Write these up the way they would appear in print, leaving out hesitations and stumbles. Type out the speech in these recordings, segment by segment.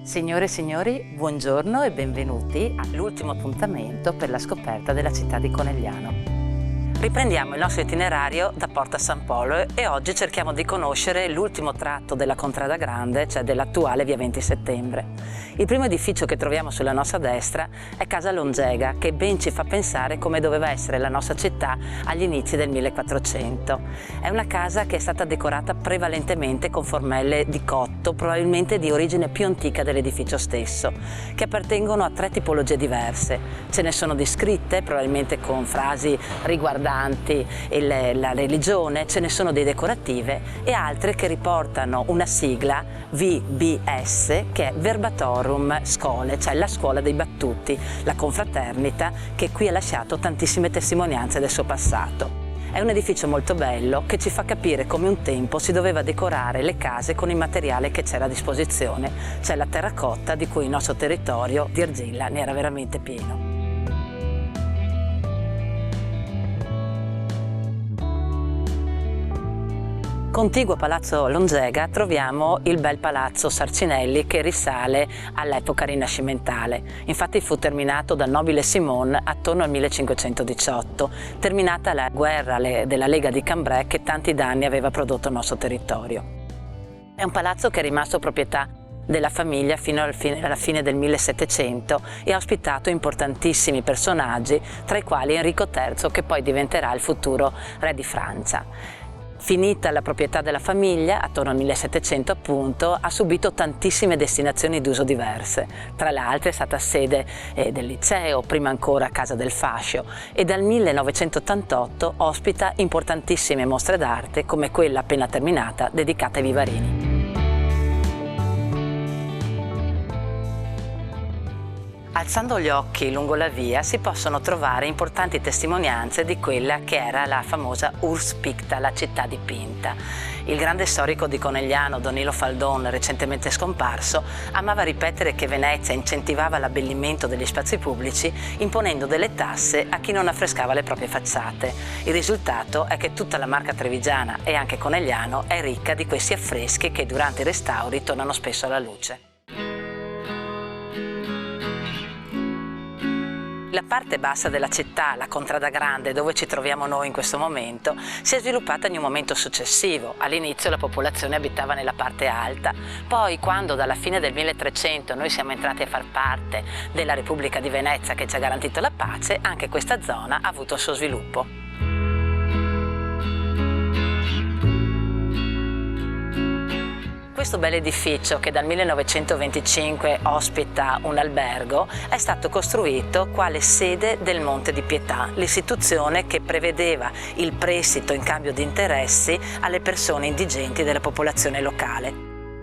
Signore e signori, buongiorno e benvenuti all'ultimo appuntamento per la scoperta della città di Conegliano. Riprendiamo il nostro itinerario da Porta San Polo e oggi cerchiamo di conoscere l'ultimo tratto della Contrada Grande, cioè dell'attuale via 20 settembre. Il primo edificio che troviamo sulla nostra destra è Casa Longega, che ben ci fa pensare come doveva essere la nostra città agli inizi del 1400. È una casa che è stata decorata prevalentemente con formelle di cotto, probabilmente di origine più antica dell'edificio stesso, che appartengono a tre tipologie diverse. Ce ne sono descritte, probabilmente con frasi riguardanti la religione, ce ne sono dei decorative e altre che riportano una sigla VBS, che è Verbatorum Scholae, cioè la scuola dei battuti, la confraternita che qui ha lasciato tantissime testimonianze del suo passato. È un edificio molto bello che ci fa capire come un tempo si doveva decorare le case con il materiale che c'era a disposizione, cioè la terracotta di cui il nostro territorio di argilla ne era veramente pieno. Contiguo a Palazzo Longega troviamo il bel Palazzo Sarcinelli che risale all'epoca rinascimentale. Infatti fu terminato dal nobile Simon attorno al 1518, terminata la guerra della Lega di Cambrai che tanti danni aveva prodotto il nostro territorio. È un palazzo che è rimasto proprietà della famiglia fino alla fine del 1700 e ha ospitato importantissimi personaggi, tra i quali Enrico III, che poi diventerà il futuro re di Francia. Finita la proprietà della famiglia, attorno al 1700 appunto, ha subito tantissime destinazioni d'uso diverse. Tra le altre è stata sede del liceo, prima ancora Casa del Fascio, e dal 1988 ospita importantissime mostre d'arte come quella appena terminata dedicata ai vivarini. Alzando gli occhi lungo la via si possono trovare importanti testimonianze di quella che era la famosa Urs Picta, la città dipinta. Il grande storico di Conegliano, Donilo Faldon, recentemente scomparso, amava ripetere che Venezia incentivava l'abbellimento degli spazi pubblici imponendo delle tasse a chi non affrescava le proprie facciate. Il risultato è che tutta la Marca Trevigiana e anche Conegliano è ricca di questi affreschi che durante i restauri tornano spesso alla luce. La parte bassa della città, la Contrada Grande, dove ci troviamo noi in questo momento, si è sviluppata in un momento successivo. All'inizio la popolazione abitava nella parte alta, poi quando dalla fine del 1300 noi siamo entrati a far parte della Repubblica di Venezia che ci ha garantito la pace, anche questa zona ha avuto il suo sviluppo. Questo bel edificio che dal 1925 ospita un albergo è stato costruito quale sede del Monte di Pietà, l'istituzione che prevedeva il prestito in cambio di interessi alle persone indigenti della popolazione locale.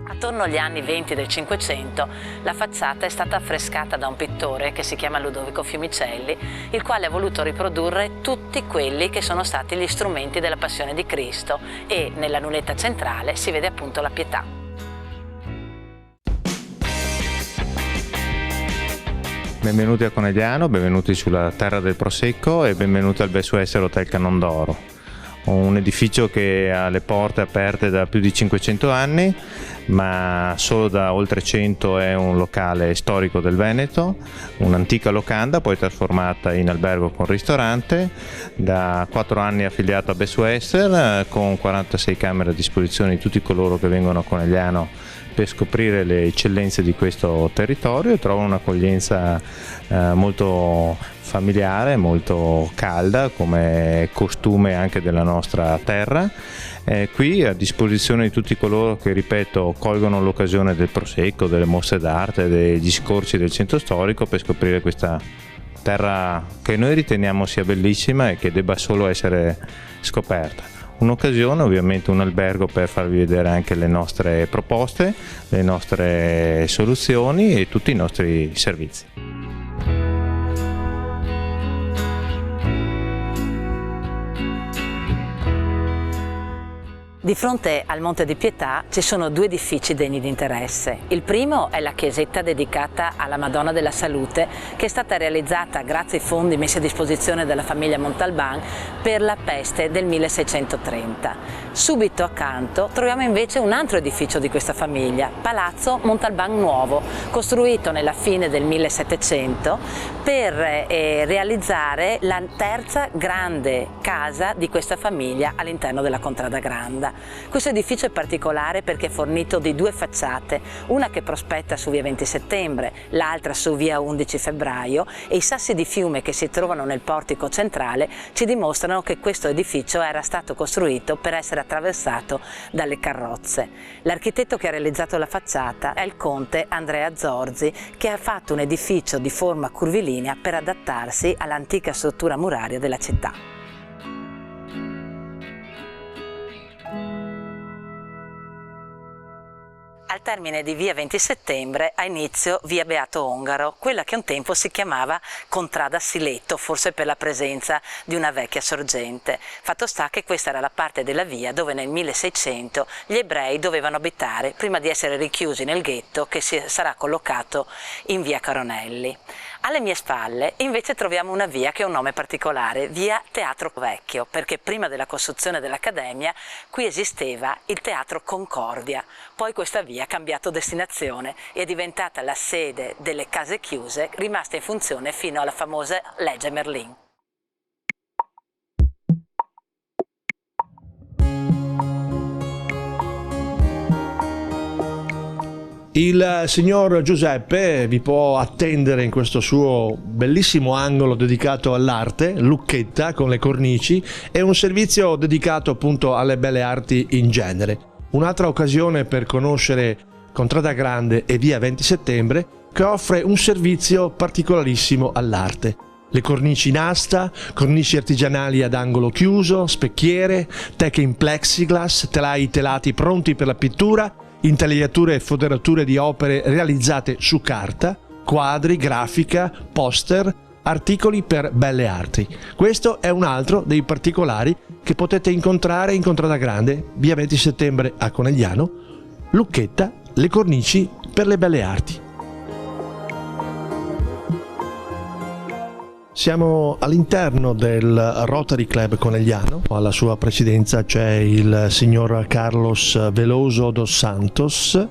Attorno agli anni 20 del Cinquecento la facciata è stata affrescata da un pittore che si chiama Ludovico Fiumicelli, il quale ha voluto riprodurre tutti quelli che sono stati gli strumenti della Passione di Cristo e nella lunetta centrale si vede appunto la Pietà. Benvenuti a Conegliano, benvenuti sulla terra del Prosecco e benvenuti al Best Western Hotel Canon d'Oro. Un edificio che ha le porte aperte da più di 500 anni, ma solo da oltre 100 è un locale storico del Veneto, un'antica locanda poi trasformata in albergo con ristorante, da 4 anni affiliato a Best Western con 46 camere a disposizione di tutti coloro che vengono a Conegliano per scoprire le eccellenze di questo territorio e trovano un'accoglienza molto familiare, molto calda come costume anche della nostra terra. Qui a disposizione di tutti coloro che, ripeto, colgono l'occasione del Prosecco, delle mostre d'arte, degli scorci del centro storico per scoprire questa terra che noi riteniamo sia bellissima e che debba solo essere scoperta. Un'occasione, ovviamente un albergo per farvi vedere anche le nostre proposte, le nostre soluzioni e tutti i nostri servizi. Di fronte al Monte di Pietà ci sono due edifici degni di interesse. Il primo è la chiesetta dedicata alla Madonna della Salute, che è stata realizzata grazie ai fondi messi a disposizione dalla famiglia Montalban per la peste del 1630. Subito accanto troviamo invece un altro edificio di questa famiglia, Palazzo Montalban Nuovo, costruito nella fine del 1700 per realizzare la terza grande casa di questa famiglia all'interno della Contrada Granda. Questo edificio è particolare perché è fornito di due facciate, una che prospetta su via 20 settembre, l'altra su via 11 febbraio, e i sassi di fiume che si trovano nel portico centrale ci dimostrano che questo edificio era stato costruito per essere attraversato dalle carrozze. L'architetto che ha realizzato la facciata è il conte Andrea Zorzi, che ha fatto un edificio di forma curvilinea per adattarsi all'antica struttura muraria della città. Al termine di via 20 settembre ha inizio via Beato Ongaro, quella che un tempo si chiamava Contrada Siletto, forse per la presenza di una vecchia sorgente. Fatto sta che questa era la parte della via dove nel 1600 gli ebrei dovevano abitare prima di essere richiusi nel ghetto che sarà collocato in via Coronelli. Alle mie spalle invece troviamo una via che ha un nome particolare, via Teatro Vecchio, perché prima della costruzione dell'Accademia qui esisteva il Teatro Concordia. Poi questa via ha cambiato destinazione e è diventata la sede delle case chiuse, rimasta in funzione fino alla famosa legge Merlin. Il signor Giuseppe vi può attendere in questo suo bellissimo angolo dedicato all'arte, Lucchetta con le cornici, e un servizio dedicato appunto alle belle arti in genere. Un'altra occasione per conoscere Contrada Grande e via 20 settembre, che offre un servizio particolarissimo all'arte. Le cornici in asta, cornici artigianali ad angolo chiuso, specchiere, teche in plexiglass, telai telati pronti per la pittura, intagliature e foderature di opere realizzate su carta, quadri, grafica, poster, articoli per belle arti. Questo è un altro dei particolari che potete incontrare in Contrada Grande, via 20 settembre a Conegliano, Lucchetta, le cornici per le belle arti. Siamo all'interno del Rotary Club Conegliano, alla sua presidenza c'è il signor Carlos Veloso dos Santos,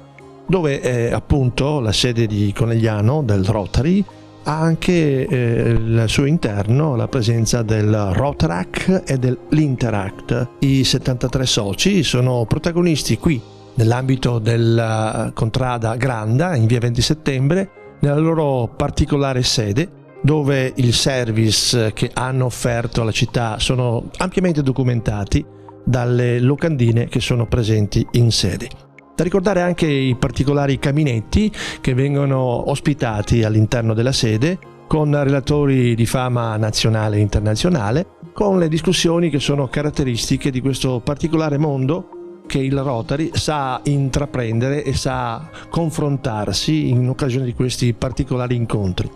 dove è appunto la sede di Conegliano del Rotary, ha anche al suo interno la presenza del Rotaract e dell'Interact. I 73 soci sono protagonisti qui nell'ambito della Contrada Granda in via 20 settembre, nella loro particolare sede, dove il service che hanno offerto alla città sono ampiamente documentati dalle locandine che sono presenti in sede. Da ricordare anche i particolari caminetti che vengono ospitati all'interno della sede con relatori di fama nazionale e internazionale, con le discussioni che sono caratteristiche di questo particolare mondo che il Rotary sa intraprendere e sa confrontarsi in occasione di questi particolari incontri.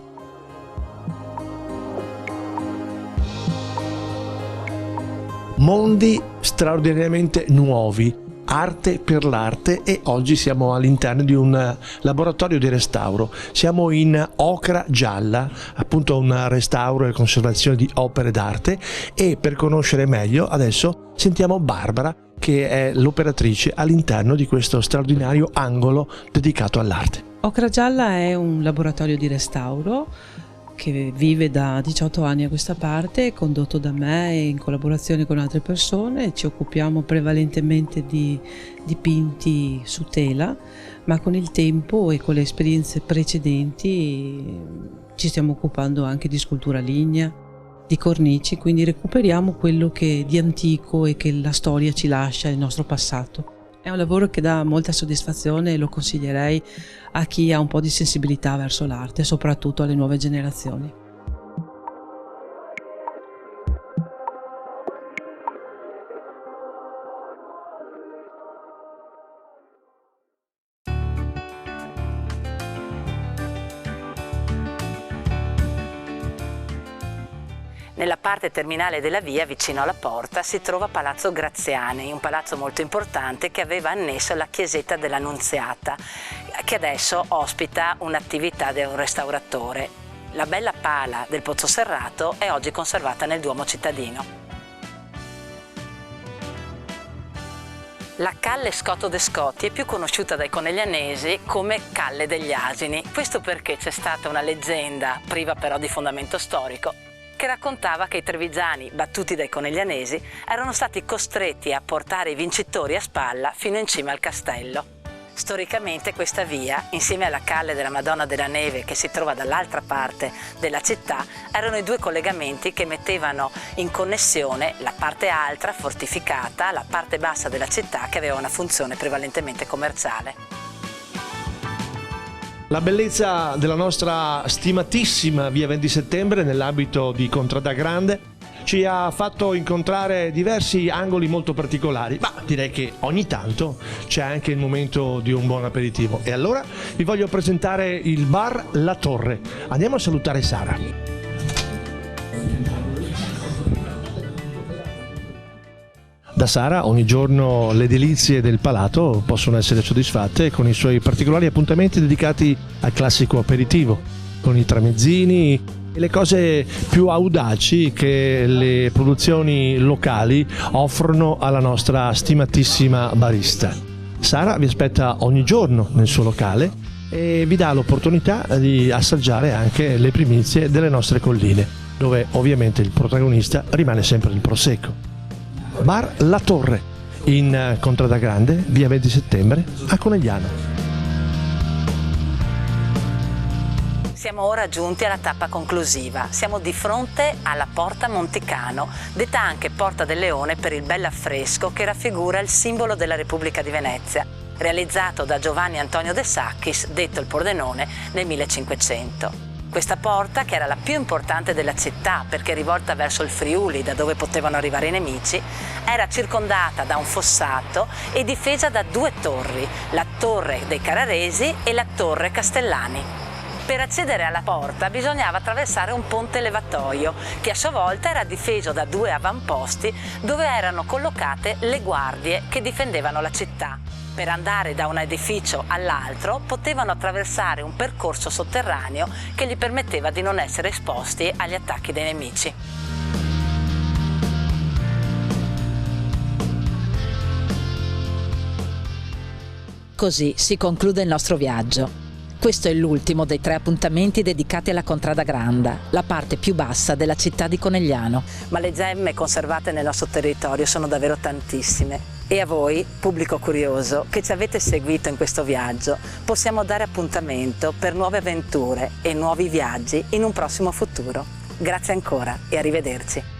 Mondi straordinariamente nuovi, arte per l'arte, e oggi siamo all'interno di un laboratorio di restauro. Siamo in Ocra Gialla, appunto un restauro e conservazione di opere d'arte, e per conoscere meglio adesso sentiamo Barbara, che è l'operatrice all'interno di questo straordinario angolo dedicato all'arte. Ocra Gialla è un laboratorio di restauro che vive da 18 anni a questa parte, condotto da me in collaborazione con altre persone. Ci occupiamo prevalentemente di dipinti su tela, ma con il tempo e con le esperienze precedenti ci stiamo occupando anche di scultura lignea, di cornici, quindi recuperiamo quello che di antico e che la storia ci lascia, il nostro passato. È un lavoro che dà molta soddisfazione e lo consiglierei a chi ha un po' di sensibilità verso l'arte, soprattutto alle nuove generazioni. Nella parte terminale della via, vicino alla porta, si trova Palazzo Graziani, un palazzo molto importante che aveva annesso la chiesetta dell'Annunziata, che adesso ospita un'attività di un restauratore. La bella pala del Pozzo Serrato è oggi conservata nel Duomo cittadino. La Calle Scotto de' Scotti è più conosciuta dai coneglianesi come Calle degli Asini. Questo perché c'è stata una leggenda, priva però di fondamento storico, che raccontava che i trevigiani, battuti dai coneglianesi, erano stati costretti a portare i vincitori a spalla fino in cima al castello. Storicamente questa via, insieme alla Calle della Madonna della Neve che si trova dall'altra parte della città, erano i due collegamenti che mettevano in connessione la parte alta, fortificata, la parte bassa della città che aveva una funzione prevalentemente commerciale. La bellezza della nostra stimatissima via 20 settembre nell'ambito di Contrada Grande ci ha fatto incontrare diversi angoli molto particolari, ma direi che ogni tanto c'è anche il momento di un buon aperitivo. E allora vi voglio presentare il bar La Torre. Andiamo a salutare Sara. Da Sara ogni giorno le delizie del palato possono essere soddisfatte con i suoi particolari appuntamenti dedicati al classico aperitivo, con i tramezzini e le cose più audaci che le produzioni locali offrono alla nostra stimatissima barista. Sara vi aspetta ogni giorno nel suo locale e vi dà l'opportunità di assaggiare anche le primizie delle nostre colline, dove ovviamente il protagonista rimane sempre il prosecco. Bar La Torre, in Contrada Grande, via 20 settembre, a Conegliano. Siamo ora giunti alla tappa conclusiva. Siamo di fronte alla Porta Monticano, detta anche Porta del Leone per il bell'affresco che raffigura il simbolo della Repubblica di Venezia, realizzato da Giovanni Antonio de Sacchis, detto il Pordenone, nel 1500. Questa porta, che era la più importante della città perché rivolta verso il Friuli, da dove potevano arrivare i nemici, era circondata da un fossato e difesa da due torri, la Torre dei Carraresi e la Torre Castellani. Per accedere alla porta bisognava attraversare un ponte levatoio che a sua volta era difeso da due avamposti dove erano collocate le guardie che difendevano la città. Per andare da un edificio all'altro potevano attraversare un percorso sotterraneo che gli permetteva di non essere esposti agli attacchi dei nemici. Così si conclude il nostro viaggio. Questo è l'ultimo dei 3 appuntamenti dedicati alla Contrada Grande, la parte più bassa della città di Conegliano. Ma le gemme conservate nel nostro territorio sono davvero tantissime. E a voi, pubblico curioso, che ci avete seguito in questo viaggio, possiamo dare appuntamento per nuove avventure e nuovi viaggi in un prossimo futuro. Grazie ancora e arrivederci.